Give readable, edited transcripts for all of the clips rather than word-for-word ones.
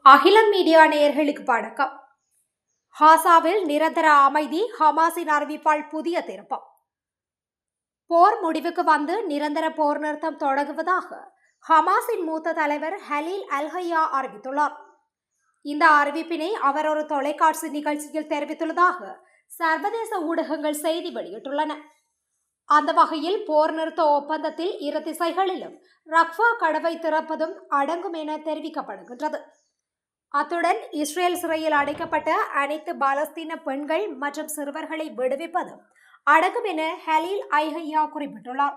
அகிலம் மீடியா நேயர்களுக்கு வணக்கம். காசாவில் நிரந்தர அமைதி, ஹமாஸின் அறிவிப்பால் புதிய திருப்பம். போர் முடிவுக்கு வந்து நிரந்தர போர் நிறுத்தம் தொடங்குவதாக ஹமாஸின் மூத்த தலைவர் ஹலீல் அல்-ஹையா அறிவித்துள்ளார். இந்த அறிவிப்பினை அவர் ஒரு தொலைக்காட்சி நிகழ்ச்சியில் தெரிவித்துள்ளதாக சர்வதேச ஊடகங்கள் செய்தி வெளியிட்டுள்ளன. அந்த வகையில் போர் நிறுத்த ஒப்பந்தத்தில் இரு திசைகளிலும் ரக்ஃபா கடவை திறப்பதும் அடங்கும் என தெரிவிக்கப்படுகின்றது. அத்துடன் இஸ்ரேல் சிறையில் அடைக்கப்பட்ட அனைத்து பாலஸ்தீன பெண்கள் மற்றும் சிறுவர்களை விடுவிப்பதும் அடங்கும் என ஹலீல் அல்-ஹையா குறிப்பிட்டுள்ளார்.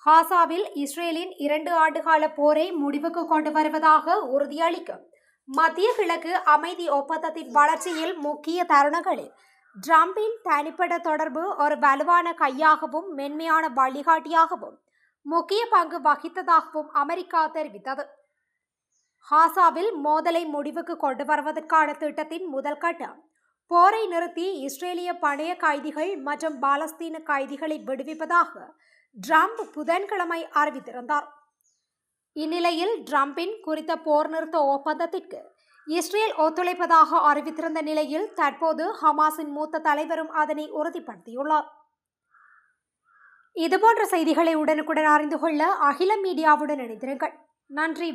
காசாவில் இஸ்ரேலின் 2 ஆண்டுகால போரை முடிவுக்கு கொண்டு வருவதாக உறுதியளிக்கும் மத்திய கிழக்கு அமைதி ஒப்பந்தத்தின் வளர்ச்சியில் முக்கிய தருணங்களில் டிரம்பின் தனிப்பட்ட தொடர்பு ஒரு வலுவான கையாகவும் மென்மையான வழிகாட்டியாகவும் முக்கிய பங்கு வகித்ததாகவும் அமெரிக்கா தெரிவித்தது. காசாவில் மோதலை முடிவுக்கு கொண்டு வருவதற்கான திட்டத்தின் முதல் கட்டம் போரை நிறுத்தி இஸ்ரேலிய பணைய கைதிகள் மற்றும் பாலஸ்தீன கைதிகளை விடுவிப்பதாக டிரம்ப் புதன்கிழமை அறிவித்திருந்தார். இந்நிலையில் டிரம்பின் குறித்த போர் நிறுத்த ஒப்பந்தத்திற்கு இஸ்ரேல் ஒத்துழைப்பதாக அறிவித்திருந்த நிலையில் தற்போது ஹமாஸின் மூத்த தலைவரும் அதனை உறுதிப்படுத்தியுள்ளார். இதுபோன்ற செய்திகளை உடனுக்குடன் அறிந்து கொள்ள அகிலம் மீடியாவுடன் இணைந்திருங்கள். நன்றி.